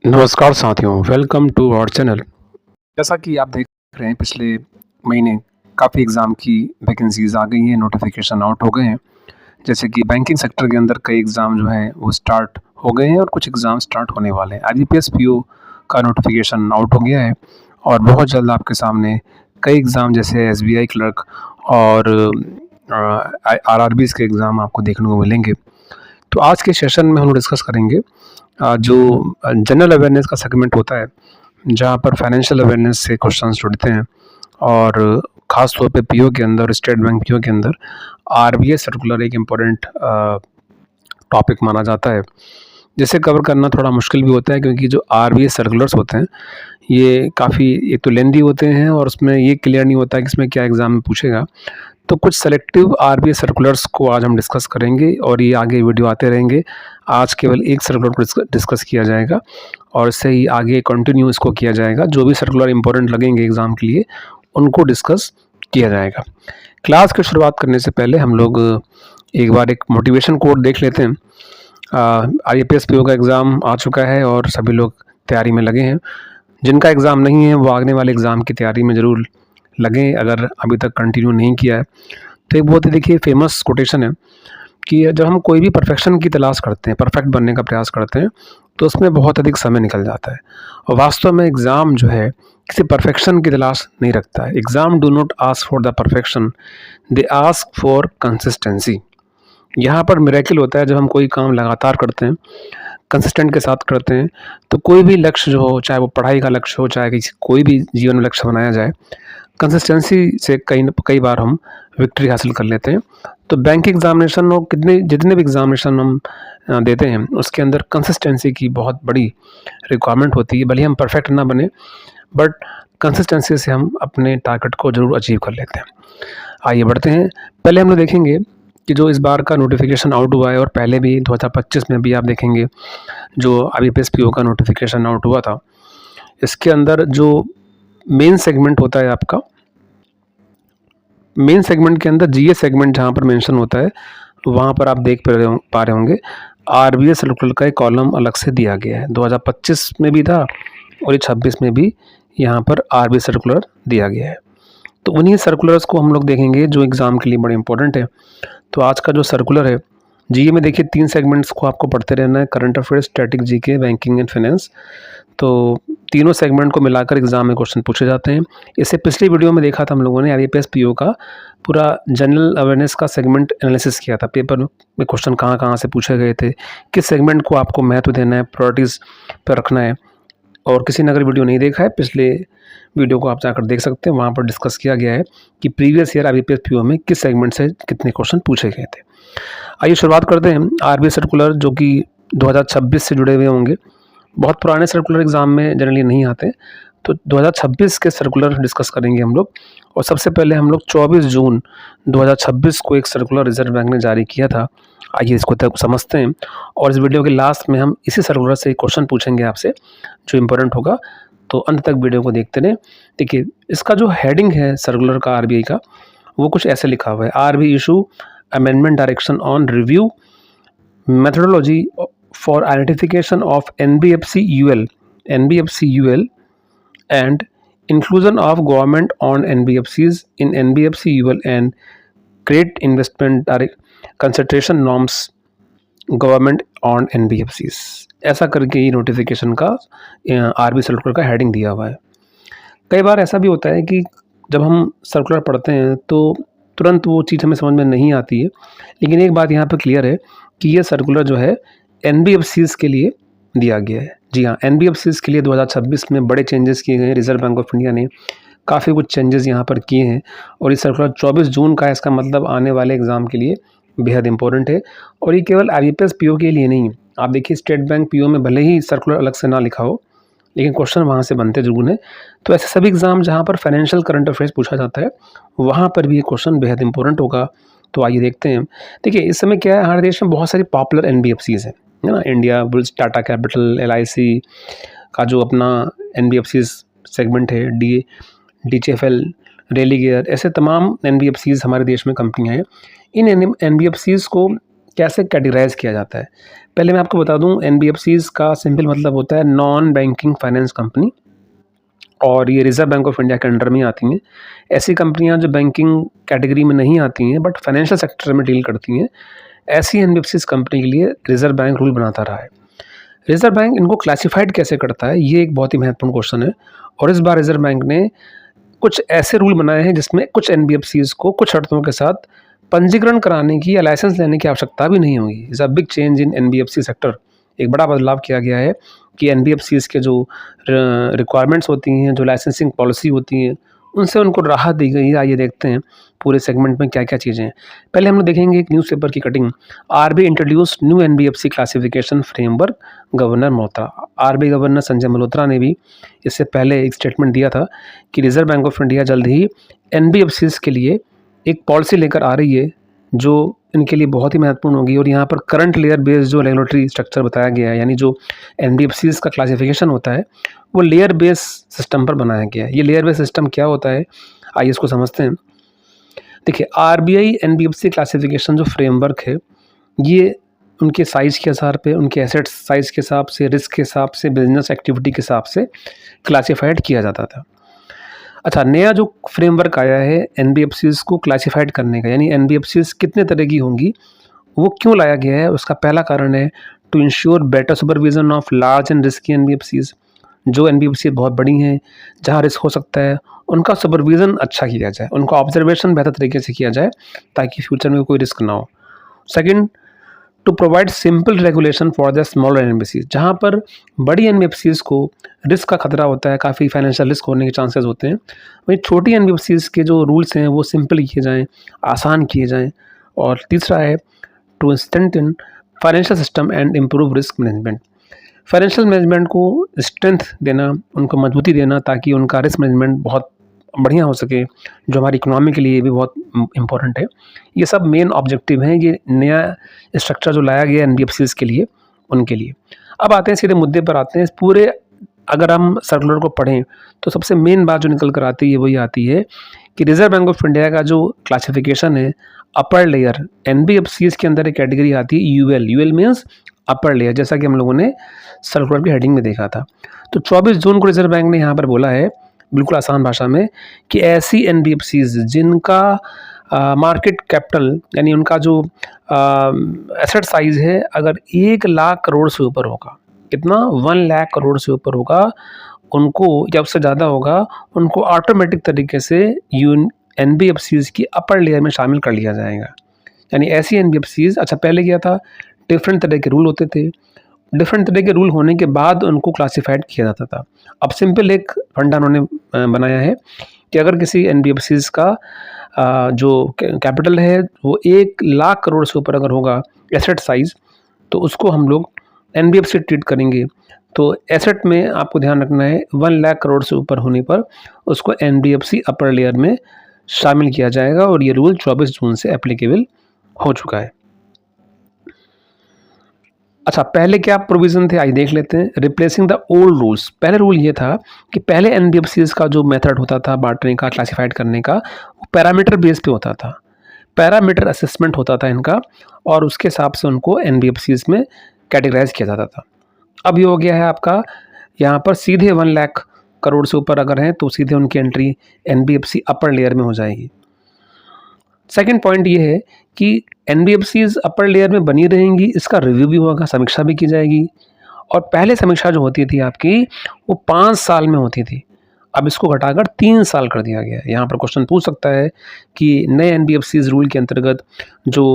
नमस्कार साथियों, welcome to our channel. जैसा कि आप देख रहे हैं पिछले महीने काफ़ी एग्ज़ाम की वैकेंसीज़ आ गई हैं, नोटिफ़िकेशन आउट हो गए हैं। जैसे कि बैंकिंग सेक्टर के अंदर कई एग्ज़ाम जो हैं वो स्टार्ट हो गए हैं और कुछ एग्ज़ाम स्टार्ट होने वाले हैं। आईबीपीएस पीओ का नोटिफ़िकेशन आउट हो गया है और बहुत जल्द आपके सामने कई एग्ज़ाम जैसे एसबीआई क्लर्क और आरआरबीज़ के एग्ज़ाम आपको देखने को मिलेंगे। तो आज के सेशन में हम लोग डिस्कस करेंगे जो जनरल अवेयरनेस का सेगमेंट होता है, जहाँ पर फाइनेंशियल अवेयरनेस से क्वेश्चंस जुड़ते हैं और ख़ास तौर पे पीओ के अंदर, स्टेट बैंक पीओ के अंदर आरबीआई सर्कुलर एक इम्पोर्टेंट टॉपिक माना जाता है, जिसे कवर करना थोड़ा मुश्किल भी होता है क्योंकि जो आरबीआई सर्कुलर्स होते हैं, ये काफ़ी एक तो लेंदी होते हैं और उसमें ये क्लियर नहीं होता है कि इसमें क्या एग्ज़ाम में पूछेगा। तो कुछ सेलेक्टिव आरबीआई सर्कुलर्स को आज हम डिस्कस करेंगे और ये आगे वीडियो आते रहेंगे। आज केवल एक सर्कुलर को डिस्कस किया जाएगा और इससे ही आगे कंटिन्यू इसको किया जाएगा। जो भी सर्कुलर इंपॉर्टेंट लगेंगे एग्ज़ाम के लिए, उनको डिस्कस किया जाएगा। क्लास की शुरुआत करने से पहले हम लोग एक बार एक मोटिवेशन कोट देख लेते हैं। आईएपीएस पीओ का एग्ज़ाम आ चुका है और सभी लोग तैयारी में लगे हैं। जिनका एग्ज़ाम नहीं है वो आने वाले एग्ज़ाम की तैयारी में ज़रूर लगें, अगर अभी तक कंटिन्यू नहीं किया है। तो एक बहुत ही देखिए फेमस कोटेशन है कि जब हम कोई भी परफेक्शन की तलाश करते हैं, परफेक्ट बनने का प्रयास करते हैं, तो उसमें बहुत अधिक समय निकल जाता है और वास्तव में एग्ज़ाम जो है किसी परफेक्शन की तलाश नहीं रखता है। Exam do not ask for the perfection, they ask for consistency. यहाँ पर मिरेकल होता है जब हम कोई काम लगातार करते हैं, कंसिस्टेंट के साथ करते हैं, तो कोई भी लक्ष्य जो हो, चाहे वो पढ़ाई का लक्ष्य हो, चाहे किसी कोई भी जीवन में लक्ष्य बनाया जाए, कंसिस्टेंसी से कई बार हम विक्ट्री हासिल कर लेते हैं। तो बैंक एग्ज़ामिनेशन और कितने जितने भी एग्ज़ामिनेशन हम देते हैं, उसके अंदर कंसिस्टेंसी की बहुत बड़ी रिक्वायरमेंट होती है। भले ही हम परफेक्ट ना बने, बट कंसिस्टेंसी से हम अपने टारगेट को ज़रूर अचीव कर लेते हैं। आइए बढ़ते हैं। पहले हम लोग देखेंगे कि जो इस बार का नोटिफ़िकेशन आउट हुआ है और पहले भी 2025 में भी आप देखेंगे जो आईबीपीएस पीओ का नोटिफ़िकेशन आउट हुआ था, इसके अंदर जो मेन सेगमेंट होता है आपका, मेन सेगमेंट के अंदर जीए सेगमेंट जहाँ पर मेंशन होता है, वहाँ पर आप देख पा रहे होंगे आरबीआई सर्कुलर का एक कॉलम अलग से दिया गया है। 2025 में भी था और ये 26 में भी यहाँ पर आरबीआई सर्कुलर दिया गया है। तो उन्हीं सर्कुलर्स को हम लोग देखेंगे जो एग्ज़ाम के लिए बड़े इंपॉर्टेंट है। तो आज का जो सर्कुलर है, जीए में देखिए 3 सेगमेंट्स को आपको पढ़ते रहना है, current affairs, static GK, banking and finance. तो तीनों सेगमेंट को मिलाकर एग्ज़ाम में क्वेश्चन पूछे जाते हैं। इससे पिछली वीडियो में देखा था हम लोगों ने आईबीपीएस पीओ का पूरा जनरल अवेयरनेस का सेगमेंट एनालिसिस किया था। पेपर में क्वेश्चन कहाँ-कहाँ से पूछे गए थे, किस सेगमेंट को आपको महत्व देना है, प्रायोरिटीज़ पे रखना है। और किसी ने अगर वीडियो नहीं देखा है, पिछले वीडियो को आप जाकर देख सकते हैं, वहाँ पर डिस्कस किया गया है कि प्रीवियस ईयर आईबीपीएस पीओ में किस सेगमेंट से कितने क्वेश्चन पूछे गए थे। आइए शुरुआत करते हैं। आरबीआई सर्कुलर जो कि 2026 से जुड़े हुए होंगे, बहुत पुराने सर्कुलर एग्ज़ाम में जनरली नहीं आते, तो 2026 के सर्कुलर डिस्कस करेंगे हम लोग। और सबसे पहले हम लोग 24 जून 2026 को एक सर्कुलर रिजर्व बैंक ने जारी किया था। आइए इसको तक समझते हैं और इस वीडियो के लास्ट में हम इसी सर्कुलर से एक क्वेश्चन पूछेंगे आपसे जो इम्पोर्टेंट होगा, तो अंत तक वीडियो को देखते रहें। देखिए इसका जो हेडिंग है सर्कुलर का आरबीआई का, वो कुछ ऐसे लिखा हुआ है, RBI issue amendment direction on review methodology for identification of NBFC UL and inclusion of government on NBFCs in NBFC UL and credit investment direct concentration norms government on NBFCs। ऐसा करके ये नोटिफिकेशन का RB circular का heading दिया हुआ है। कई बार ऐसा भी होता है कि जब हम सर्कुलर पढ़ते हैं तो तुरंत वो चीज़ हमें समझ में नहीं आती है, लेकिन एक बात यहाँ पर क्लियर है कि ये सर्कुलर जो है NBFCs के लिए दिया गया है। जी हाँ, NBFCs के लिए 2026 में बड़े चेंजेस किए गए हैं। रिजर्व बैंक ऑफ इंडिया ने काफ़ी कुछ चेंजेस यहाँ पर किए हैं और ये सर्कुलर 24 जून का है। इसका मतलब आने वाले एग्ज़ाम के लिए बेहद इंपॉर्टेंट है और ये केवल आईबीपीएस पीओ के लिए नहीं। आप देखिए स्टेट बैंक पीओ में भले ही सर्कुलर अलग से ना लिखा हो, लेकिन क्वेश्चन वहाँ से बनते ज़रूर हैं। तो ऐसे सभी एग्ज़ाम जहाँ पर फाइनेंशियल करंट अफेयर्स पूछा जाता है, वहाँ पर भी ये क्वेश्चन बेहद इंपॉर्टेंट होगा। तो आइए देखते हैं। देखिए इस समय क्या है, हमारे देश में बहुत सारी पॉपुलर एनबीएफसीज़ हैं, है ना। India bulls, Tata capital, LIC का जो अपना एनबीएफसीज़ सेगमेंट है, डीएचएफएल, रेलिगेयर, ऐसे तमाम एनबीएफसीज़ हमारे देश में कंपनियाँ हैं। इन एनबीएफसीज़ को कैसे कैटेगराइज किया जाता है। पहले मैं आपको बता दूं, एनबीएफसीज का सिंपल मतलब होता है नॉन बैंकिंग फाइनेंस कंपनी, और ये रिजर्व बैंक ऑफ इंडिया के अंडर में आती हैं। ऐसी कंपनियां जो बैंकिंग कैटेगरी में नहीं आती हैं बट फाइनेंशियल सेक्टर में डील करती हैं, ऐसी एनबीएफसीज कंपनी के लिए रिजर्व बैंक रूल बनाता रहा है। रिजर्व बैंक इनको क्लासिफाइड कैसे करता है, ये एक बहुत ही महत्वपूर्ण क्वेश्चन है। और इस बार रिजर्व बैंक ने कुछ ऐसे रूल बनाए हैं जिसमें कुछ एनबीएफसीज को कुछ शर्तों के साथ पंजीकरण कराने की या लाइसेंस लेने की आवश्यकता भी नहीं होगी। Is a big change in NBFC sector. एक बड़ा बदलाव किया गया है कि एनबीएफसीज के जो रिक्वायरमेंट्स होती हैं, जो लाइसेंसिंग पॉलिसी होती हैं, उनसे उनको राहत दी गई है। आइए देखते हैं पूरे सेगमेंट में क्या क्या चीज़ें हैं। पहले हम लोग देखेंगे एक न्यूज़पेपर की cutting. RBI introduced new NBFC classification framework, governor Malhotra. RBI governor Sanjay Malhotra ने भी इससे पहले एक स्टेटमेंट दिया था कि रिजर्व बैंक ऑफ इंडिया जल्द ही एनबीएफसीज के लिए एक पॉलिसी लेकर आ रही है जो इनके लिए बहुत ही महत्वपूर्ण होगी। और यहाँ पर करंट लेयर बेस्ड जो रेगुलेटरी स्ट्रक्चर बताया गया है, यानी जो एनबीएफसीज का क्लासिफिकेशन होता है वो लेयर बेस्ड सिस्टम पर बनाया गया है। ये लेयर बेस्ड सिस्टम क्या होता है, आइए इसको समझते हैं। देखिए, आरबीआई एनबीएफसी क्लासिफिकेशन जो फ्रेमवर्क है, ये उनके साइज़ के आधार पे, उनके एसेट साइज़ के हिसाब से, रिस्क के हिसाब से, बिजनेस एक्टिविटी के हिसाब से क्लासिफाइड किया जाता था। अच्छा, नया जो फ्रेमवर्क आया है एनबीएफसीज को क्लासिफाइड करने का, यानी एनबीएफसीज कितने तरह की होंगी, वो क्यों लाया गया है, उसका पहला कारण है to ensure better supervision of large and risky NBFCs. जो एनबीएफसी बहुत बड़ी हैं, जहाँ रिस्क हो सकता है, उनका सुपरविजन अच्छा किया जाए, उनका ऑब्जर्वेशन बेहतर तरीके से किया जाए ताकि फ्यूचर में कोई रिस्क ना हो। Second, to provide simple regulation for the smaller NBFCs. जहाँ पर बड़ी एनबीएफसीज को रिस्क का खतरा होता है, काफ़ी फाइनेंशियल रिस्क होने के चांसेस होते हैं, वहीं छोटी एनबीएफसीज के जो रूल्स हैं वो सिंपल किए जाएँ, आसान किए जाएँ। और तीसरा है to strengthen financial system and improve risk management. Financial management को स्ट्रेंथ देना, उनको मजबूती देना ताकि उनका रिस्क मैनेजमेंट बहुत बढ़िया हो सके, जो हमारी इकोनॉमी के लिए भी बहुत इम्पोर्टेंट है। ये सब मेन ऑब्जेक्टिव हैं ये नया स्ट्रक्चर जो लाया गया एनबीएफसीज के लिए, उनके लिए। अब आते हैं सीधे मुद्दे पर आते हैं। इस पूरे अगर हम सर्कुलर को पढ़ें तो सबसे मेन बात जो निकल कर आती है वही आती है कि रिजर्व बैंक ऑफ इंडिया का जो क्लासिफिकेशन है अपर लेयर, एनबीएफसीज के अंदर एक कैटेगरी आती है UL. UL means upper layer, जैसा कि हम लोगों ने सर्कुलर की हेडिंग में देखा था। तो 24 जून को रिजर्व बैंक ने यहाँ पर बोला है बिल्कुल आसान भाषा में कि ऐसी एनबीएफसीज जिनका मार्केट कैपिटल, यानी उनका जो एसेट साइज है अगर 1 लाख करोड़ से ऊपर होगा, कितना, 1 लाख करोड़ से ऊपर होगा, उनको या उससे ज़्यादा होगा, उनको ऑटोमेटिक तरीके से एनबीएफसीज की अपर लेयर में शामिल कर लिया जाएगा। यानी ऐसी एनबीएफसीज, अच्छा पहले क्या था, डिफरेंट तरह के रूल होते थे, डिफरेंट तरह के रूल होने के बाद उनको क्लासिफाइड किया जाता था। अब सिंपल एक फंडा उन्होंने बनाया है कि अगर किसी एनबीएफसीज का जो कैपिटल है वो 1 लाख करोड़ से ऊपर अगर होगा एसेट साइज, तो उसको हम लोग एनबीएफसी ट्रीट करेंगे। तो एसेट में आपको ध्यान रखना है 1 लाख करोड़ से ऊपर होने पर उसको एनबीएफसी अपर लेयर में शामिल किया जाएगा, और ये रूल 24 जून से एप्लीकेबल हो चुका है। अच्छा, पहले क्या प्रोविज़न थे, आइए देख लेते हैं। Replacing the old rules. पहले रूल ये था कि पहले एनबीएफसीज का जो मेथड होता था बांटने का, क्लासिफाइड करने का, वो पैरामीटर बेस पे होता था, पैरामीटर असेसमेंट होता था इनका, और उसके हिसाब से उनको एनबीएफसीज में कैटेगराइज किया जाता था। अब ये हो गया है आपका, यहाँ पर सीधे 1 लाख करोड़ से ऊपर अगर हैं तो सीधे उनकी एंट्री एनबीएफसी अपर लेयर में हो जाएगी। सेकंड पॉइंट ये है कि एनबीएफसीज अपर लेयर में बनी रहेंगी, इसका रिव्यू भी होगा, समीक्षा भी की जाएगी। और पहले समीक्षा जो होती थी आपकी वो 5 साल में होती थी, अब इसको घटाकर 3 साल कर दिया गया है। यहाँ पर क्वेश्चन पूछ सकता है कि नए एनबीएफसीज रूल के अंतर्गत जो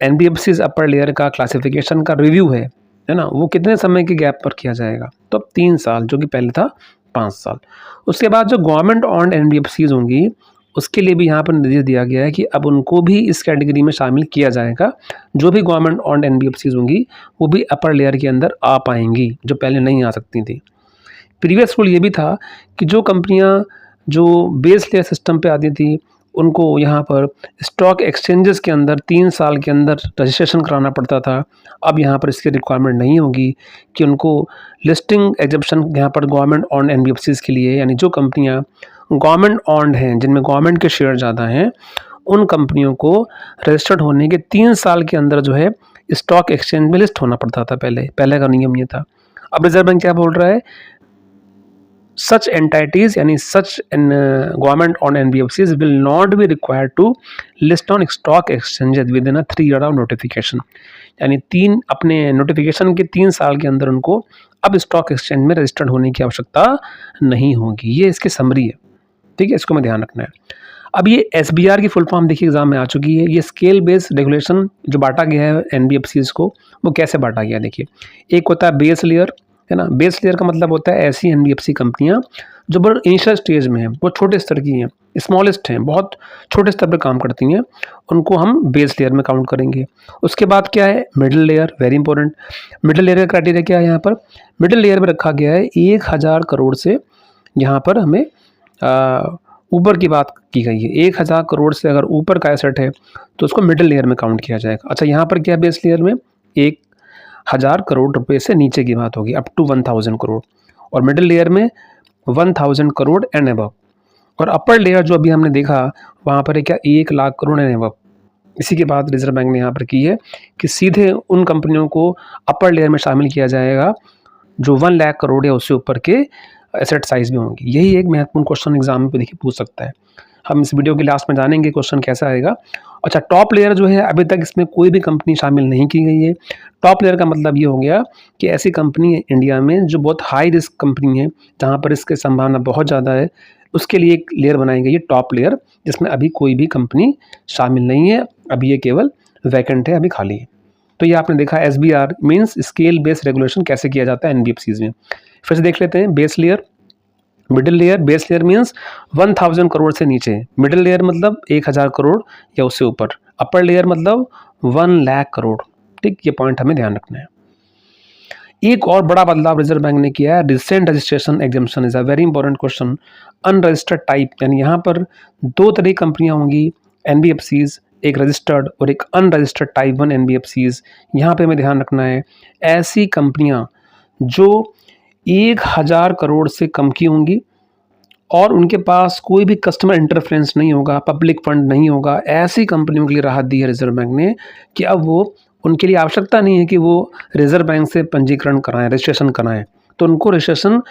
एनबीएफसीज अपर लेयर का क्लासिफिकेशन का रिव्यू है ना, वो कितने समय के गैप पर किया जाएगा, तो अब 3 साल, जो कि पहले था 5 साल। उसके बाद जो गवर्नमेंट ऑन्ड एनबीएफसीज होंगी उसके लिए भी यहाँ पर निर्देश दिया गया है कि अब उनको भी इस कैटेगरी में शामिल किया जाएगा। जो भी गवर्नमेंट ऑन्ड एनबीएफसीज होंगी वो भी अपर लेयर के अंदर आ पाएंगी, जो पहले नहीं आ सकती थी। प्रीवियस रूल ये भी था कि जो कंपनियां जो बेस लेयर सिस्टम पे आती थी उनको यहाँ पर स्टॉक एक्सचेंजेस के अंदर 3 साल के अंदर रजिस्ट्रेशन कराना पड़ता था। अब यहाँ पर इसकी रिक्वायरमेंट नहीं होगी कि उनको लिस्टिंग एग्जेप्शन यहाँ पर गवर्नमेंट ऑन्ड एनबीएफसीज के लिए, यानी जो कंपनियाँ गवर्नमेंट ऑन्ड हैं, जिनमें गवर्नमेंट के शेयर ज़्यादा हैं, उन कंपनियों को रजिस्टर्ड होने के 3 साल के अंदर जो है स्टॉक एक्सचेंज में लिस्ट होना पड़ता था। पहले का नियम ये था। अब रिजर्व बैंक क्या बोल रहा है, such entities यानी such government owned NBFCs will not be required to list on stock exchanges within a 3 year of notification। यानी अपने नोटिफिकेशन के 3 साल के अंदर उनको अब स्टॉक एक्सचेंज में रजिस्टर्ड होने की आवश्यकता नहीं होगी। ये इसकी समरी है, ठीक है, इसको में ध्यान रखना है। अब ये SBR की फुल फॉर्म देखिए एग्जाम में आ चुकी है। ये स्केल बेस्ड रेगुलेशन जो बांटा गया है NBFCs को, वो कैसे बांटा गया देखिए। एक होता है बेस लेयर, है ना। बेस लेयर का मतलब होता है ऐसी NBFC कंपनियां जो बहुत इनिशियल स्टेज में हैं, वो छोटे स्तर की हैं, स्मॉलेस्ट हैं, बहुत छोटे स्तर पर काम करती हैं, उनको हम बेस लेयर में काउंट करेंगे। उसके बाद क्या है, middle layer, very important. Middle layer का क्राइटेरिया क्या है, यहाँ पर मिडिल लेयर में रखा गया है 1000 करोड़ से, यहाँ पर हमें ऊपर की बात की गई है। 1000 करोड़ से अगर ऊपर का एसेट है तो उसको मिडिल लेयर में काउंट किया जाएगा। अच्छा, यहाँ पर क्या है, बेस लेयर में 1000 करोड़ रुपए से नीचे की बात होगी, अप टू 1000 करोड़, और मिडिल लेयर में 1000 करोड़ एंड अबव। और अपर लेयर जो अभी हमने देखा वहाँ पर है क्या, 1 लाख करोड़ एंड अबव। इसी के बाद रिजर्व बैंक ने यहाँ पर की है कि सीधे उन कंपनियों को अपर लेयर में शामिल किया जाएगा जो 1 लाख करोड़ या उससे ऊपर के एसेट साइज में होंगी। यही एक महत्वपूर्ण क्वेश्चन एग्जाम में देखिए पूछ सकता है। हम इस वीडियो के लास्ट में जानेंगे क्वेश्चन कैसा आएगा। अच्छा, टॉप लेयर जो है अभी तक इसमें कोई भी कंपनी शामिल नहीं की गई है। टॉप लेयर का मतलब ये हो गया कि ऐसी कंपनी है इंडिया में जो बहुत हाई रिस्क कंपनी है, जहाँ पर इसकी संभावना बहुत ज़्यादा है, उसके लिए एक लेयर बनाई गई है टॉप लेयर, जिसमें अभी कोई भी कंपनी शामिल नहीं है। अभी ये केवल वैकेंट है, अभी खाली है। तो ये आपने देखा SBR means scale based regulation कैसे किया जाता है NBFCs में। फिर से देख लेते हैं, base layer, middle layer. Base layer means 1000 crore से नीचे, मिडिल लेयर मतलब 1000 करोड़ या उससे ऊपर, अपर लेयर मतलब 1 लाख करोड़। ठीक, ये पॉइंट हमें ध्यान रखना है। एक और बड़ा बदलाव रिजर्व बैंक ने किया है, recent registration exemption is a very important question. Unregistered type, यानी यहाँ पर 2 तरह की कंपनियां होंगी NBFCs, एक रजिस्टर्ड और एक अनरजिस्टर्ड टाइप 1 NBFCs। यहाँ पे हमें ध्यान रखना है, ऐसी कंपनियां जो 1000 करोड़ से कम की होंगी और उनके पास कोई भी कस्टमर इंटरफेरेंस नहीं होगा, पब्लिक फंड नहीं होगा, ऐसी कंपनियों के लिए राहत दी है रिजर्व बैंक ने कि अब वो उनके लिए आवश्यकता नहीं है कि वो रिजर्व बैंक से पंजीकरण कराएं, रजिस्ट्रेशन कराएं। तो उनको रजिस्ट्रेशन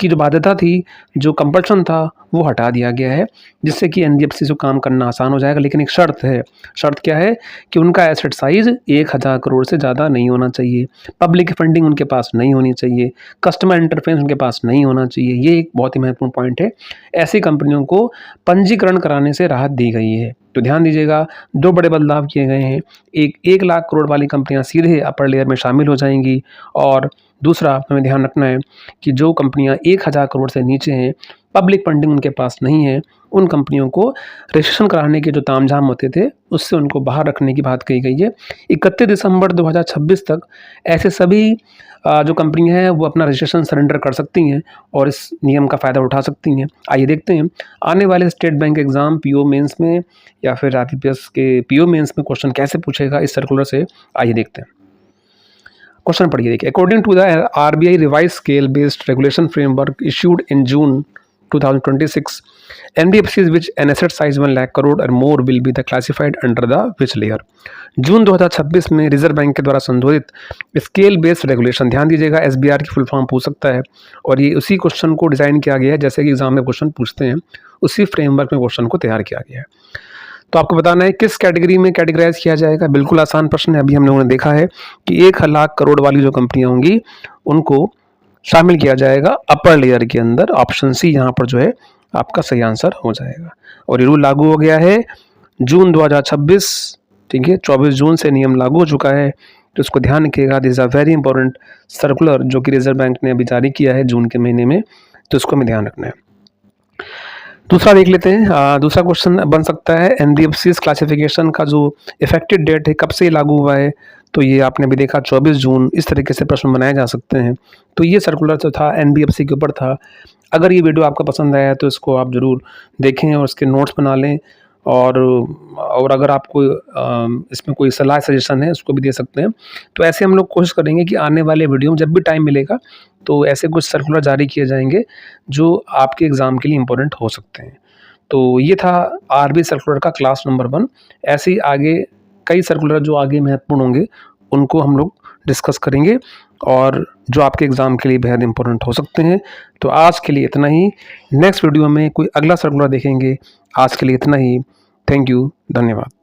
की जो बाध्यता थी, जो कंपल्शन था, वो हटा दिया गया है, जिससे कि NBFC से काम करना आसान हो जाएगा। लेकिन एक शर्त है, शर्त क्या है कि उनका एसेट साइज 1000 करोड़ से ज़्यादा नहीं होना चाहिए, पब्लिक फंडिंग उनके पास नहीं होनी चाहिए, कस्टमर इंटरफेरेंस उनके पास नहीं होना चाहिए। ये एक बहुत ही महत्वपूर्ण पॉइंट है। ऐसी कंपनियों को पंजीकरण कराने से राहत दी गई है। तो ध्यान दीजिएगा, 2 बड़े बदलाव किए गए हैं। एक 1 लाख करोड़ वाली कंपनियां सीधे अपर लेयर में शामिल हो जाएंगी, और दूसरा हमें ध्यान रखना है कि जो कंपनियां 1000 करोड़ से नीचे हैं, पब्लिक फंडिंग उनके पास नहीं है, उन कंपनियों को रजिस्ट्रेशन कराने के जो तामझाम होते थे उससे उनको बाहर रखने की बात कही गई है। 31 दिसंबर 2026 तक ऐसे सभी जो कंपनियां हैं वो अपना रजिस्ट्रेशन सरेंडर कर सकती हैं और इस नियम का फ़ायदा उठा सकती हैं। आइए देखते हैं आने वाले State Bank exam PO mains में या फिर IBPS के PO मेंस में क्वेश्चन कैसे पूछेगा इस सर्कुलर से। आइए देखते हैं, क्वेश्चन पढ़िए। देखिए, according to the RBI revise scale based regulation framework issued in June 2026, NBFCs which an asset size 1 lakh crore और more will be the classified under the which layer। जून 2026 में रिजर्व बैंक के द्वारा संशोधित स्केल बेस्ड रेगुलेशन, ध्यान दीजिएगा SBR की full form पूछ सकता है, और ये उसी क्वेश्चन को डिज़ाइन किया गया है जैसे कि एग्जाम में क्वेश्चन पूछते हैं, उसी फ्रेमवर्क में क्वेश्चन को तैयार किया गया है। तो आपको बताना है किस कैटेगरी में कैटेगराइज किया जाएगा। बिल्कुल आसान प्रश्न है। अभी हम लोगों ने देखा है कि 1 लाख करोड़ वाली जो कंपनियां होंगी उनको शामिल किया जाएगा अपर लेयर के अंदर। ऑप्शन सी यहाँ पर जो है आपका सही आंसर हो जाएगा। और ये रूल लागू हो गया है जून 2026, ठीक है, 24 जून से नियम लागू हो चुका है। तो इसको ध्यान रखिएगा, this is a very important circular जो कि रिजर्व बैंक ने अभी जारी किया है जून के महीने में, तो इसको हमें ध्यान रखना है। दूसरा देख लेते हैं। दूसरा क्वेश्चन बन सकता है NBFCs क्लासिफिकेशन का जो इफेक्टिव डेट है, कब से लागू हुआ है। तो ये आपने भी देखा 24 जून, इस तरीके से प्रश्न बनाए जा सकते हैं। तो ये सर्कुलर जो था NBFC के ऊपर था। अगर ये वीडियो आपको पसंद आया तो इसको आप ज़रूर देखें और उसके नोट्स बना लें, और अगर आपको इसमें कोई सलाह सजेशन है उसको भी दे सकते हैं। तो ऐसे हम लोग कोशिश करेंगे कि आने वाले वीडियो में जब भी टाइम मिलेगा तो ऐसे कुछ सर्कुलर जारी किए जाएंगे जो आपके एग्ज़ाम के लिए इम्पोर्टेंट हो सकते हैं। तो ये था आरबी सर्कुलर का क्लास नंबर 1। ऐसे ही आगे कई सर्कुलर जो आगे महत्वपूर्ण होंगे उनको हम लोग डिस्कस करेंगे और जो आपके एग्ज़ाम के लिए बेहद इंपॉर्टेंट हो सकते हैं। तो आज के लिए इतना ही, नेक्स्ट वीडियो में कोई अगला सर्कुलर देखेंगे। आज के लिए इतना ही। थैंक यू, धन्यवाद।